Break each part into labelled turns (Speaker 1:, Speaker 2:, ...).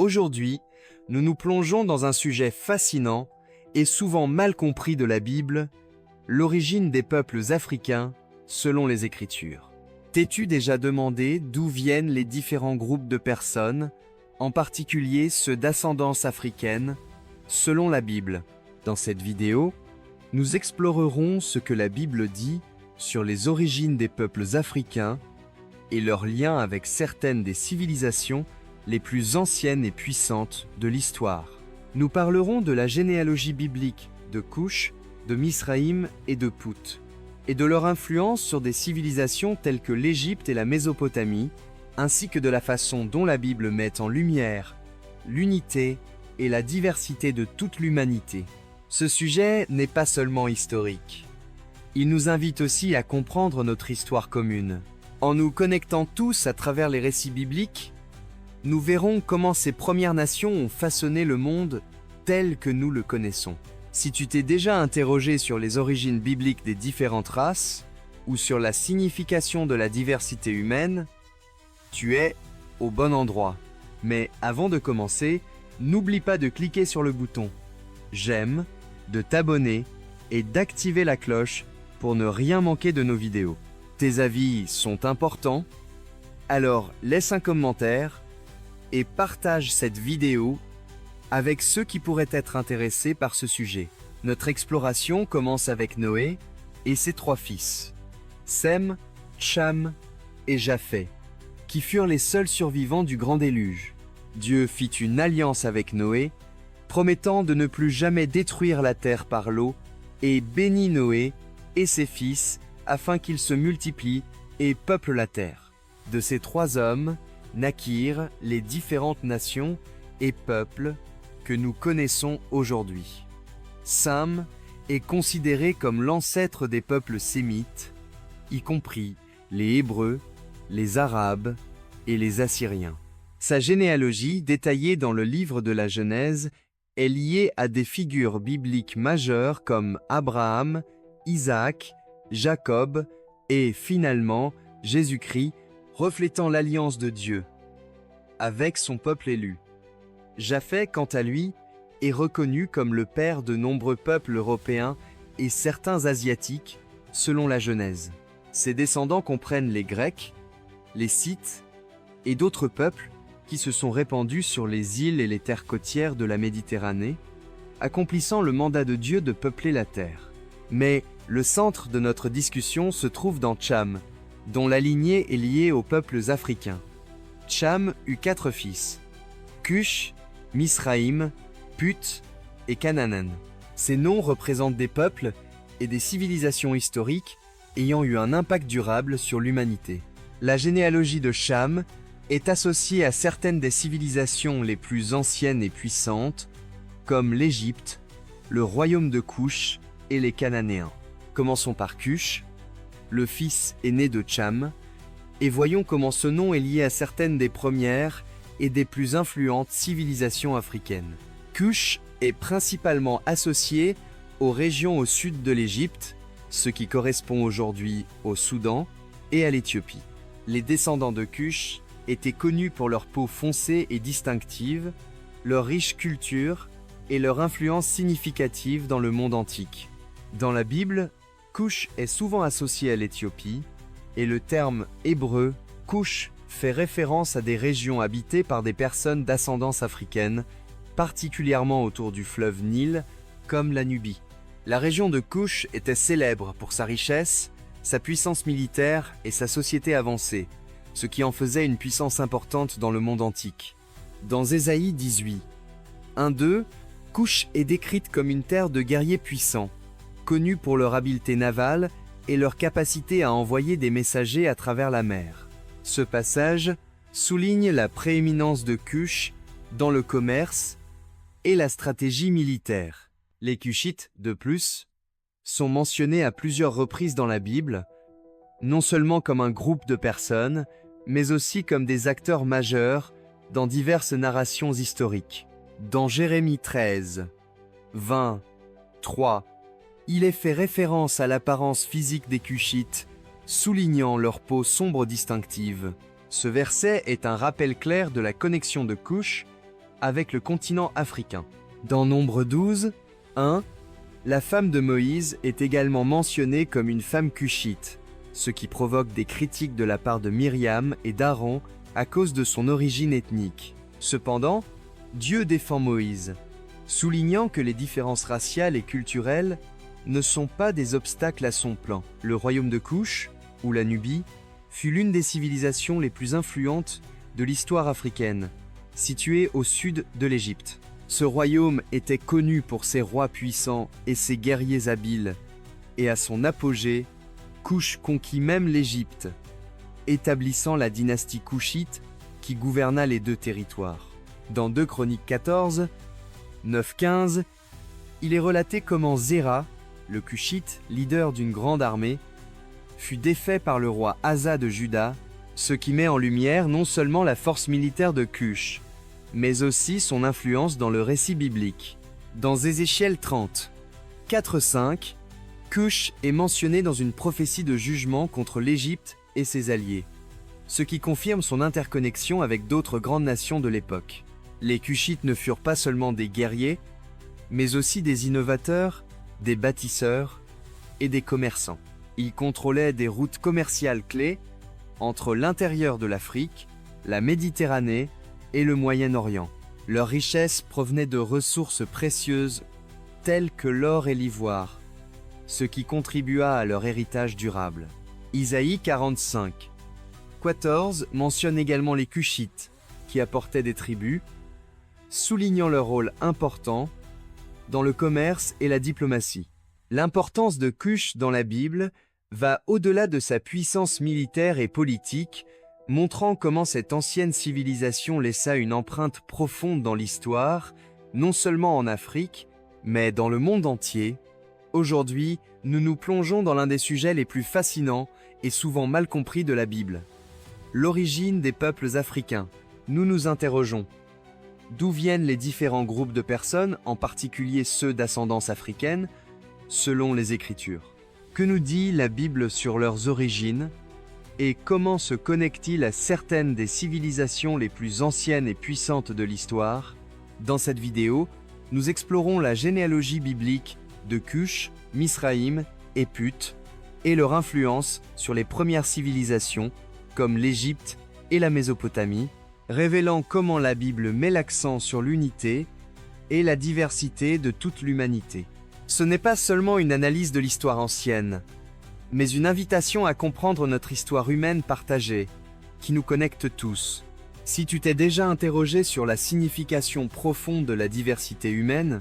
Speaker 1: Aujourd'hui, nous nous plongeons dans un sujet fascinant et souvent mal compris de la Bible, l'origine des peuples africains selon les Écritures. T'es-tu déjà demandé d'où viennent les différents groupes de personnes, en particulier ceux d'ascendance africaine, selon la Bible? Dans cette vidéo, nous explorerons ce que la Bible dit sur les origines des peuples africains et leur lien avec certaines des civilisations les plus anciennes et puissantes de l'histoire. Nous parlerons de la généalogie biblique de Cush, de Misraïm et de Put, et de leur influence sur des civilisations telles que l'Égypte et la Mésopotamie, ainsi que de la façon dont la Bible met en lumière l'unité et la diversité de toute l'humanité. Ce sujet n'est pas seulement historique. Il nous invite aussi à comprendre notre histoire commune. En nous connectant tous à travers les récits bibliques, nous verrons comment ces premières nations ont façonné le monde tel que nous le connaissons. Si tu t'es déjà interrogé sur les origines bibliques des différentes races ou sur la signification de la diversité humaine, tu es au bon endroit. Mais avant de commencer, n'oublie pas de cliquer sur le bouton j'aime, de t'abonner et d'activer la cloche pour ne rien manquer de nos vidéos. Tes avis sont importants, alors laisse un commentaire et partage cette vidéo avec ceux qui pourraient être intéressés par ce sujet. Notre exploration commence avec Noé et ses 3 fils, Sem, Cham et Japheth, qui furent les seuls survivants du grand déluge. Dieu fit une alliance avec Noé, promettant de ne plus jamais détruire la terre par l'eau, et bénit Noé et ses fils afin qu'ils se multiplient et peuplent la terre. De ces 3 hommes naquirent les différentes nations et peuples que nous connaissons aujourd'hui. Sam est considéré comme l'ancêtre des peuples sémites, y compris les Hébreux, les Arabes et les Assyriens. Sa généalogie, détaillée dans le livre de la Genèse, est liée à des figures bibliques majeures comme Abraham, Isaac, Jacob et finalement Jésus-Christ, reflétant l'alliance de Dieu avec son peuple élu. Japheth, quant à lui, est reconnu comme le père de nombreux peuples européens et certains asiatiques, selon la Genèse. Ses descendants comprennent les Grecs, les Scythes et d'autres peuples qui se sont répandus sur les îles et les terres côtières de la Méditerranée, accomplissant le mandat de Dieu de peupler la terre. Mais le centre de notre discussion se trouve dans Cham, dont la lignée est liée aux peuples africains. Cham eut 4 fils, Cush, Misraïm, Put et Canaan. Ces noms représentent des peuples et des civilisations historiques ayant eu un impact durable sur l'humanité. La généalogie de Cham est associée à certaines des civilisations les plus anciennes et puissantes, comme l'Égypte, le royaume de Cush et les Cananéens. Commençons par Cush, le fils aîné de Cham, et voyons comment ce nom est lié à certaines des premières et des plus influentes civilisations africaines. Cush est principalement associé aux régions au sud de l'Égypte, ce qui correspond aujourd'hui au Soudan, et à l'Éthiopie. Les descendants de Cush étaient connus pour leur peau foncée et distinctive, leur riche culture et leur influence significative dans le monde antique. Dans la Bible, Cush est souvent associé à l'Éthiopie, et le terme hébreu Cush fait référence à des régions habitées par des personnes d'ascendance africaine, particulièrement autour du fleuve Nil, comme la Nubie. La région de Cush était célèbre pour sa richesse, sa puissance militaire et sa société avancée, ce qui en faisait une puissance importante dans le monde antique. Dans Ésaïe 18, 1-2, Cush est décrite comme une terre de guerriers puissants, connue pour leur habileté navale et leur capacité à envoyer des messagers à travers la mer. Ce passage souligne la prééminence de Cush dans le commerce et la stratégie militaire. Les Cushites, de plus, sont mentionnés à plusieurs reprises dans la Bible, non seulement comme un groupe de personnes, mais aussi comme des acteurs majeurs dans diverses narrations historiques. Dans Jérémie 13, 20, 3, il est fait référence à l'apparence physique des Cushites, soulignant leur peau sombre distinctive. Ce verset est un rappel clair de la connexion de Cush avec le continent africain. Dans Nombre 12, 1, la femme de Moïse est également mentionnée comme une femme cushite, ce qui provoque des critiques de la part de Myriam et d'Aaron à cause de son origine ethnique. Cependant, Dieu défend Moïse, soulignant que les différences raciales et culturelles ne sont pas des obstacles à son plan. Le royaume de Couche, ou la Nubie, fut l'une des civilisations les plus influentes de l'histoire africaine, située au sud de l'Égypte. Ce royaume était connu pour ses rois puissants et ses guerriers habiles, et à son apogée, Couche conquit même l'Égypte, établissant la dynastie couchite qui gouverna les deux territoires. Dans 2 Chroniques 14, 9-15, il est relaté comment Zéra, le Cushite, leader d'une grande armée, fut défait par le roi Asa de Juda, ce qui met en lumière non seulement la force militaire de Cush, mais aussi son influence dans le récit biblique. Dans Ézéchiel 30, 4-5, Cush est mentionné dans une prophétie de jugement contre l'Égypte et ses alliés, ce qui confirme son interconnexion avec d'autres grandes nations de l'époque. Les Cushites ne furent pas seulement des guerriers, mais aussi des innovateurs, des bâtisseurs et des commerçants. Ils contrôlaient des routes commerciales clés entre l'intérieur de l'Afrique, la Méditerranée et le Moyen-Orient. Leurs richesses provenaient de ressources précieuses telles que l'or et l'ivoire, ce qui contribua à leur héritage durable. Isaïe 45, 14 mentionne également les Cushites, qui apportaient des tribus, soulignant leur rôle important dans le commerce et la diplomatie. L'importance de Cush dans la Bible va au-delà de sa puissance militaire et politique, montrant comment cette ancienne civilisation laissa une empreinte profonde dans l'histoire, non seulement en Afrique, mais dans le monde entier. Aujourd'hui, nous nous plongeons dans l'un des sujets les plus fascinants et souvent mal compris de la Bible. L'origine des peuples africains. Nous nous interrogeons. D'où viennent les différents groupes de personnes, en particulier ceux d'ascendance africaine, selon les Écritures? Que nous dit la Bible sur leurs origines? Et comment se connectent-ils à certaines des civilisations les plus anciennes et puissantes de l'histoire? Dans cette vidéo, nous explorons la généalogie biblique de Cush, Misraïm et Put, et leur influence sur les premières civilisations, comme l'Égypte et la Mésopotamie, révélant comment la Bible met l'accent sur l'unité et la diversité de toute l'humanité. Ce n'est pas seulement une analyse de l'histoire ancienne, mais une invitation à comprendre notre histoire humaine partagée, qui nous connecte tous. Si tu t'es déjà interrogé sur la signification profonde de la diversité humaine,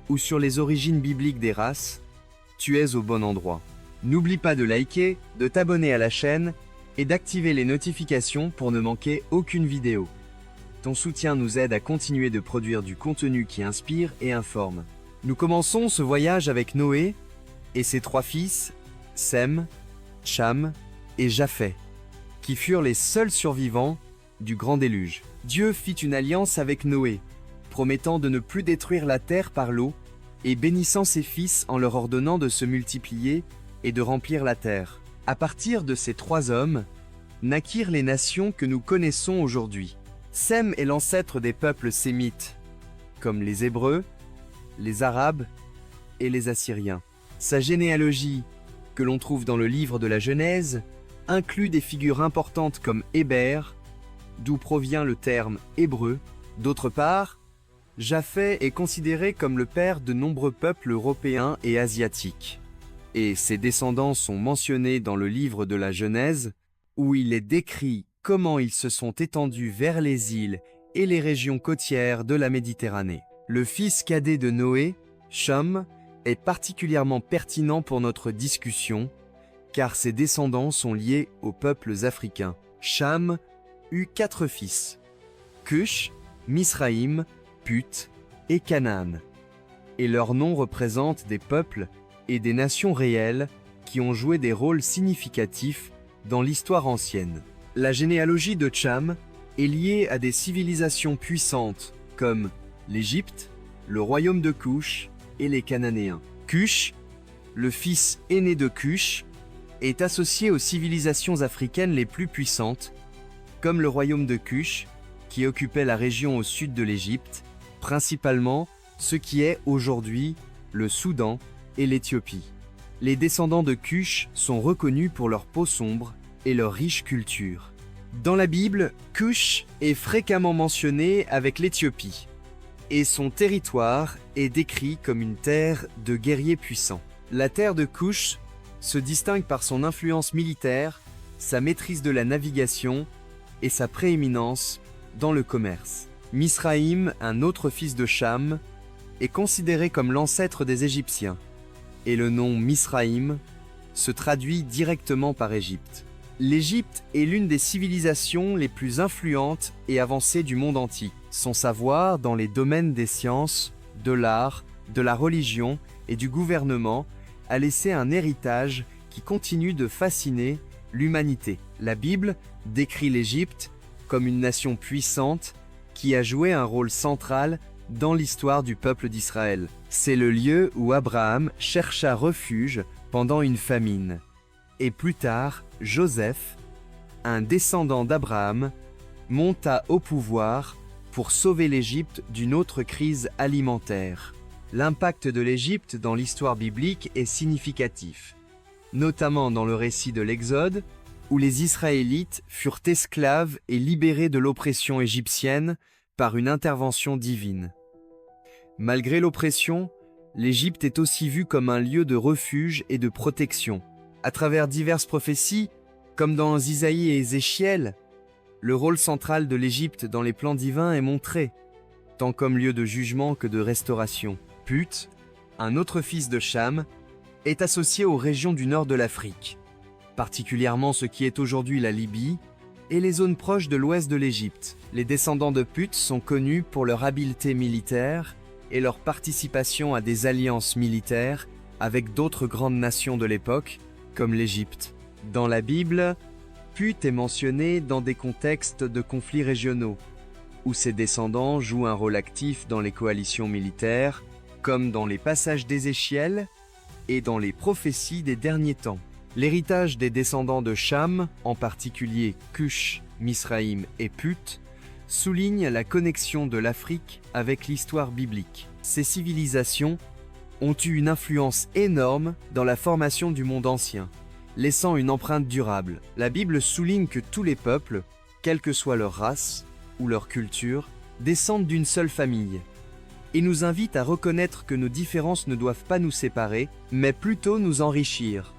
Speaker 1: ou sur les origines bibliques des races, tu es au bon endroit. N'oublie pas de liker, de t'abonner à la chaîne, et d'activer les notifications pour ne manquer aucune vidéo. Ton soutien nous aide à continuer de produire du contenu qui inspire et informe. Nous commençons ce voyage avec Noé et ses 3 fils, Sem, Cham et Japheth, qui furent les seuls survivants du grand déluge. Dieu fit une alliance avec Noé, promettant de ne plus détruire la terre par l'eau et bénissant ses fils en leur ordonnant de se multiplier et de remplir la terre. À partir de ces 3 hommes, naquirent les nations que nous connaissons aujourd'hui. Sem est l'ancêtre des peuples sémites, comme les Hébreux, les Arabes et les Assyriens. Sa généalogie, que l'on trouve dans le livre de la Genèse, inclut des figures importantes comme Héber, d'où provient le terme hébreu. D'autre part, Japheth est considéré comme le père de nombreux peuples européens et asiatiques. Et ses descendants sont mentionnés dans le livre de la Genèse, où il est décrit comment ils se sont étendus vers les îles et les régions côtières de la Méditerranée. Le fils cadet de Noé, Cham, est particulièrement pertinent pour notre discussion, car ses descendants sont liés aux peuples africains. Cham eut 4 fils, Cush, Misraïm, Put et Canaan, et leurs noms représentent des peuples et des nations réelles qui ont joué des rôles significatifs dans l'histoire ancienne. La généalogie de Cham est liée à des civilisations puissantes comme l'Égypte, le royaume de Couche et les Cananéens. Cush, le fils aîné de Cush, est associé aux civilisations africaines les plus puissantes, comme le royaume de Cush qui occupaient la région au sud de l'Égypte, principalement ce qui est aujourd'hui le Soudan et l'Éthiopie. Les descendants de Cush sont reconnus pour leur peau sombre et leur riche culture. Dans la Bible, Cush est fréquemment mentionné avec l'Éthiopie, et son territoire est décrit comme une terre de guerriers puissants. La terre de Cush se distingue par son influence militaire, sa maîtrise de la navigation et sa prééminence dans le commerce. Misraïm, un autre fils de Cham, est considéré comme l'ancêtre des Égyptiens, et le nom Misraïm se traduit directement par Égypte. L'Égypte est l'une des civilisations les plus influentes et avancées du monde antique. Son savoir dans les domaines des sciences, de l'art, de la religion et du gouvernement a laissé un héritage qui continue de fasciner l'humanité. La Bible décrit l'Égypte comme une nation puissante qui a joué un rôle central dans l'histoire du peuple d'Israël. C'est le lieu où Abraham chercha refuge pendant une famine. Et plus tard, Joseph, un descendant d'Abraham, monta au pouvoir pour sauver l'Égypte d'une autre crise alimentaire. L'impact de l'Égypte dans l'histoire biblique est significatif, notamment dans le récit de l'Exode, où les Israélites furent esclaves et libérés de l'oppression égyptienne par une intervention divine. Malgré l'oppression, l'Égypte est aussi vue comme un lieu de refuge et de protection. À travers diverses prophéties, comme dans Isaïe et Ézéchiel, le rôle central de l'Égypte dans les plans divins est montré, tant comme lieu de jugement que de restauration. Put, un autre fils de Cham, est associé aux régions du nord de l'Afrique, particulièrement ce qui est aujourd'hui la Libye et les zones proches de l'ouest de l'Égypte. Les descendants de Put sont connus pour leur habileté militaire et leur participation à des alliances militaires avec d'autres grandes nations de l'époque, comme l'Égypte. Dans la Bible, Put est mentionné dans des contextes de conflits régionaux, où ses descendants jouent un rôle actif dans les coalitions militaires, comme dans les passages d'Ézéchiel et dans les prophéties des derniers temps. L'héritage des descendants de Cham, en particulier Cush, Misraïm et Put, souligne la connexion de l'Afrique avec l'histoire biblique. Ces civilisations ont eu une influence énorme dans la formation du monde ancien, laissant une empreinte durable. La Bible souligne que tous les peuples, quelle que soit leur race ou leur culture, descendent d'une seule famille, et nous invite à reconnaître que nos différences ne doivent pas nous séparer, mais plutôt nous enrichir.